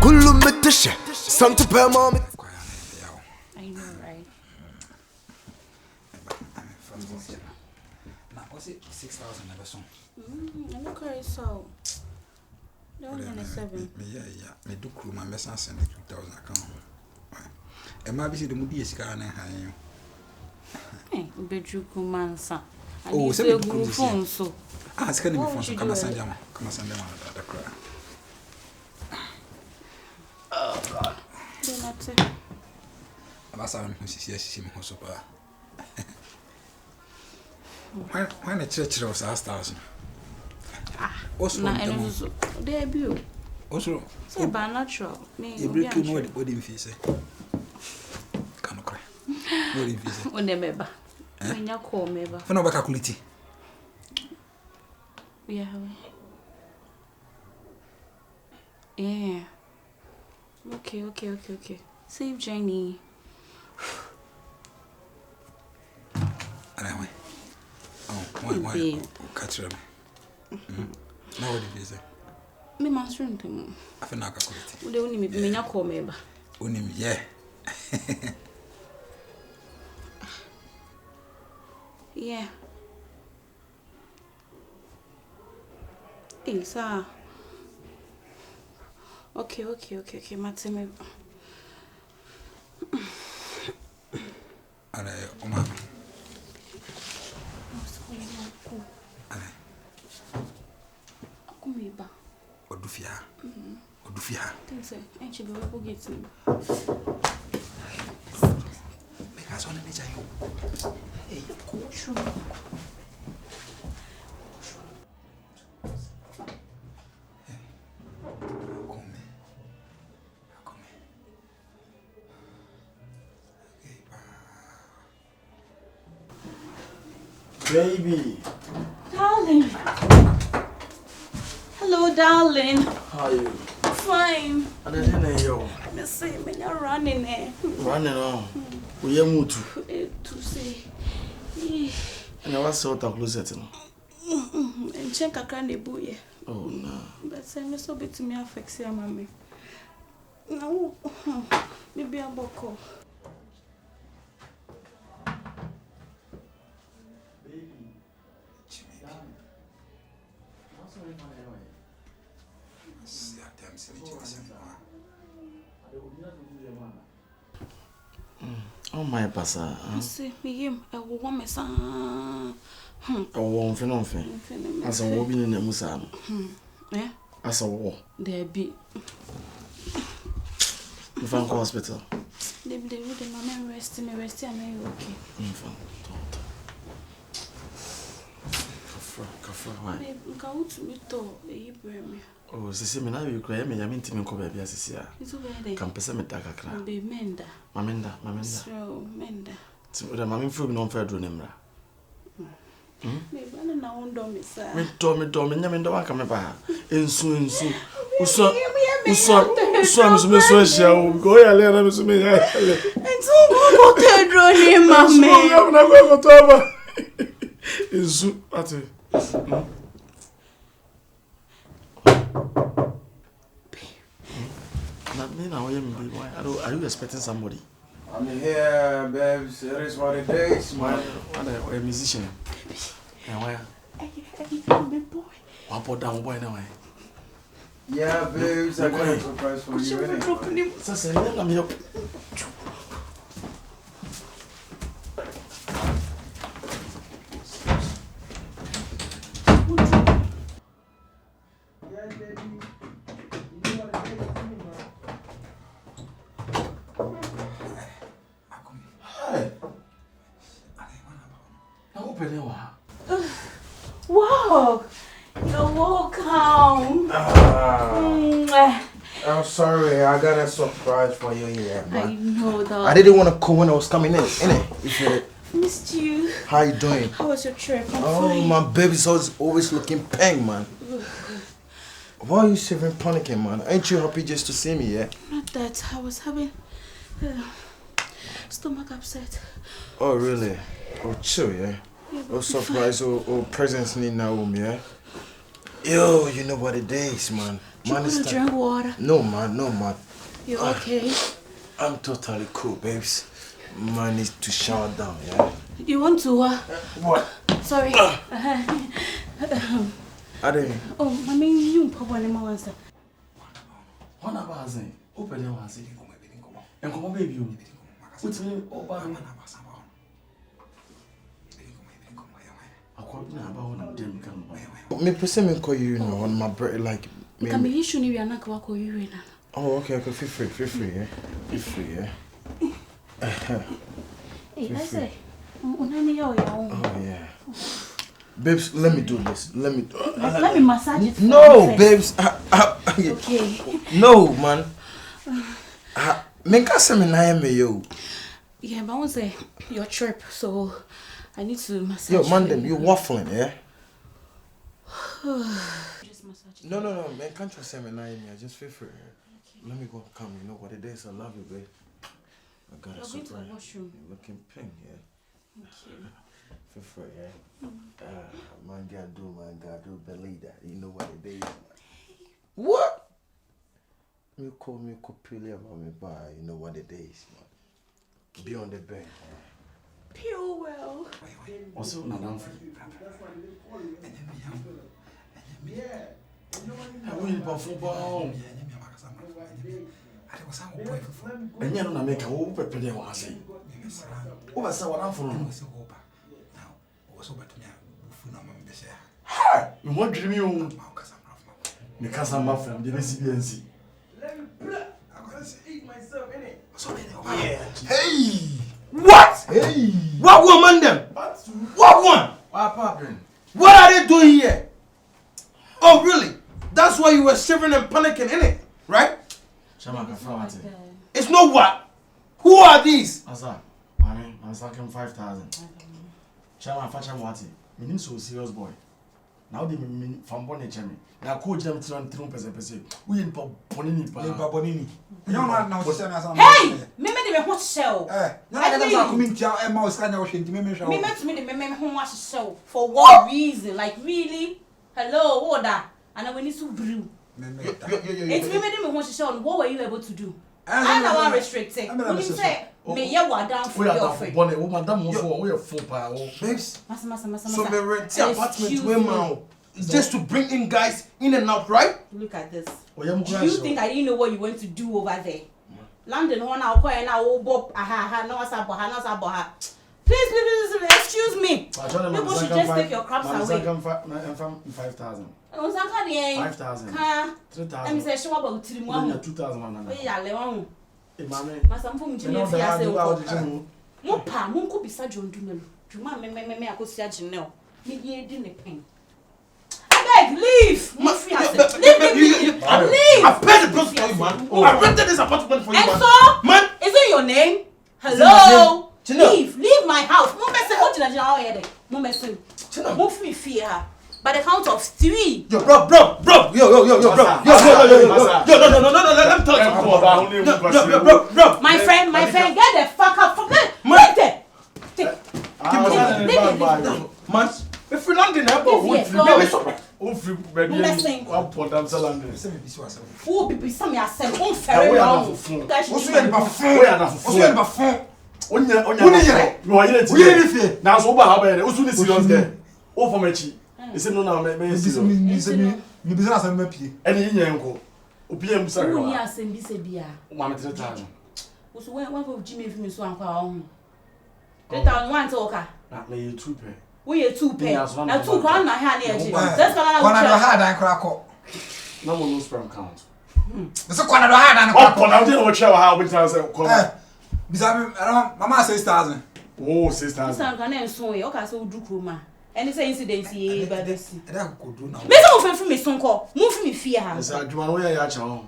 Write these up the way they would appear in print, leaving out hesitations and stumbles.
كله متشة سنت بمامي. I know, right? Now, what's it? 6,000 never soon. I'm not crazy, so. Don't want a 7. Yeah. Me do crew my mess and send it 2,000 account. And maybe see the moody is carrying high. Hey, bedroom mansa. Oh, so so good phone, so. It's going to be fun. What Come would and you send do, them. Come and send them out of the crowd. Oh, God. They're not it. That's how I'm going to see him also. When the church was 1,000. Also, they're beautiful. Also, say by natural. you break you more the body face. Can't cry. More in face. When they member. When you call me, for no calculate. Yeah. Yeah. Okay. Save Jenny. Anyway. Why? Catch them. Now what did you say? Me mastering them. I feel like calculate. They only me na call me ba. Only yeah. Yeah. Hey, sir. Okay. Mateme. Alright, Oma. Akumiba. Odufia. Think so. Ain't you go get me? Make us on the nature you. Hey, Sure. Baby. Darling. Hello, darling. How are you? Fine. I didn't know. Me say me na running eh. Running on. We are moved to say. And I was so closet. And check a candy boy. Oh no. But say me so bit me affect your mommy. No. Maybe a boko. Oh my passa. See me him a woman sa. Oh, fenonfe. As a woman in the Musan. Eh? As a war. There be. The Frank Hospital. They would the man rest and okay. Kafra, why? Go to me to Ibrahim. Oh, the same now you cry me. I mean, Tim and Kobe, as I It's already. Can pesa me taka kra. Be menda. Mamenda. So, menda. So, the mammy food non fair drunimra. Maybe I don't know, don't miss her. Me do me nyame do aka me ba. Ensu. Uso me so shia o go ya le na me so me ya. Ensu go to drone mama. So na go to aba. Ensu ati. Now are you expecting somebody? I'm here, babes. It is what it is. Why a musician? And why? Hey, boy. One put down boy now. Yeah, babes. I got a surprise for you. I'm here. Wow, you're welcome. I'm sorry, I got a surprise for you here, man. I know that. I didn't want to call when I was coming in, innit? Missed you. How you doing? How was your trip? I'm Oh, fine. my baby's always looking peng, man. Why are you even panicking, man? Ain't you happy just to see me, yeah? Not that. I was having stomach upset. Oh, really? Oh, chill, yeah? Oh, surprise, or presents need now, yeah? Yo, you know what it is, man. You want to drink water? No, man. You okay? I'm totally cool, babes. Man needs to shower down, yeah? You want to, What? Sorry. I didn't. Oh, I mean, you probably never answer. What about us? Open your hands. And come on, baby. What's me? Oh, bad man. Me person me call you know on my break like me. Can you show me na kwa ko you na? Oh, okay, feel free, yeah. Feel free, yeah. Hey, I say. Unani yo ya. Oh yeah. Babes, let me do this. Let me massage it. No, babes. Okay. No, man. Me can't say me na me yo. Yeah, but I want to say your trip, so I need to massage. Yo, man, them you waffling, yeah? Just massage. No, man, can't you say me na me? I just feel free. Okay. Let me go come. You know what it is? I love you, babe. I got a surprise. You're washroom. You're looking pink, yeah. Thank you. Feel free, yeah. Man, God do, believe that. You know what it is. What? You call me copily about me, but you know what it is, man. Be on the bed. Pure well. Also, not down for you. I will buy football. And you don't make a whole pepper there was it. Oh, I saw what I'm from. You want to me? Because I'm from the BCBNC. Hey! What? Hey! What woman them? What one? What happened? What are they doing here? Oh, really? That's why you were shivering and panicking, innit? Right? It's not what? Who are these? Asa, I'm talking 5,000. Chairman, Facham Wati, you need so serious boy. Now they mean from Bonnie Chemi. Now, coach them 3%. We in Bonini. You don't know now, sister. Hey! Me de me ho shell. You know that I'm coming to our mouse kind of thing to me. Me de me ho wash shell. For what reason? Like really? Hello, order. And then we need to brew. It's me de me ho shell. What were you able to do? I'm not restricted. When you say me ya wa down for your friend. Bonnie, oh madam, we are full power. Babes. Massa. So me rent the apartment where man just to bring in guys in and out, right? Look at this. Do you think I didn't know what you went to do over there? London, one now, and now, Bob, no, please, excuse me. People should just take your craps away. 5,000. 5,000. 3,000. Let me say, show about 2,000. Leave! Leave! Leave! I paid the bills for you, man. I rented this apartment for you, and man. so, Man, is it your name? Hello? Leave my house. Move me fear. By the count of 3. Yo, bro. Yo, no, let me tell you. Bro. My friend, get the fuck up from there. Wait there. Man, if you're not in the airport, who people some me asem on ferry long. Now so ba ha be osu ni serious girl. O for mechi. E say no na me serious. Me business am pie. Eni yin enko. Obi am sorry. Who ni asem bi se bia. Ma me 3,000. Osu when for Jimmy fi me so anko a ho. 3,000 to oka. Na me 2 pe. We are 2 pay. Now 2 crown na here na eji. Let's go Kwana do hard and crack. No more no sperm count. So kwana do hard and crack. Oh, now dey no check how we tell say come. Bisa mama 6,000. Oh, 6,000. This can na so e o ka say o du kroma. Any say incident here ba dey see. E da ko do na. Me say mo fe me son ko. Mo fi me fear ha. Say adwuma no ya cha ho.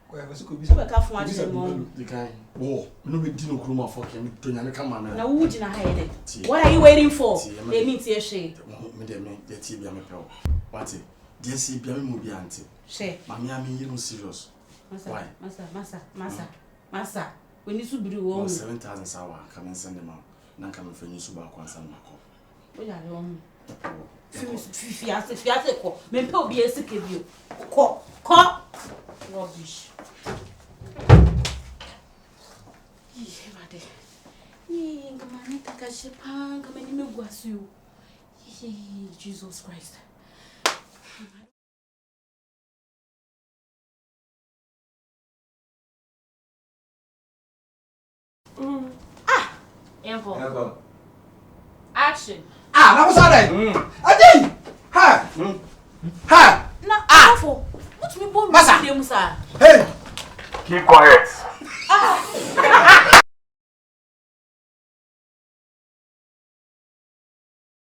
Ko e so ko So be ka fun a che mo. Di kan. Oh, me no be di no kroma for ke me to nya me ka ma na. Na wo gina ha ye dey. What are you waiting for? Dey mean tie she. Me dey me dey tie bia me pe o. What? Dey see bia me mo bia ante. She. Mami ami you no serious. Why? Masa. We need to be the 7,000 sawa come and send them out. Na come for you so ba kwansa na ko. O ya le Fiase ko. Me pe obi esike bio. Ko. Rubbish. Jesus Christ. Empo. Action. Na mo sare. Ajay. Ha. Ha. Na afo. What me born with them sir? Hey. Keep quiet.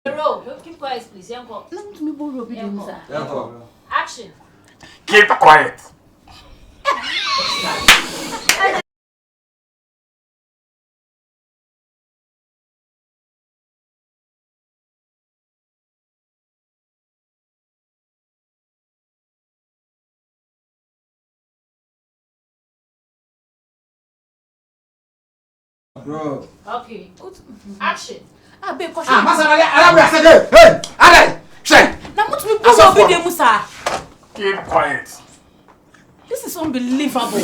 Bro, keep quiet please. Empo. Na what me born with them sir? Empo. Action. Keep quiet. Bro. Okay. Action. Babe, caution. Masana we are said. Hey. Ale. Say. Na what me born with them sir? Keep quiet. This is unbelievable.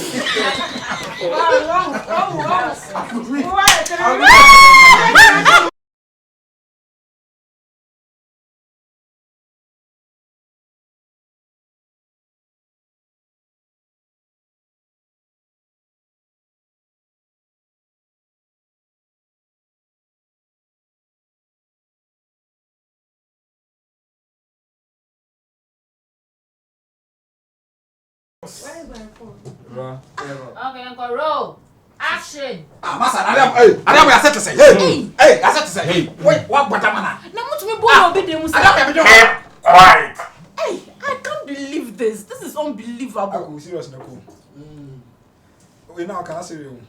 Okay, Uncle Roll. Action. Masana we are said to say. Hey, I said to say. Hey. Wait, what mana? Na what me born obi dem sir? Keep quiet. Hey, I can't believe this. This is unbelievable. Serious no cool. We now can I say you?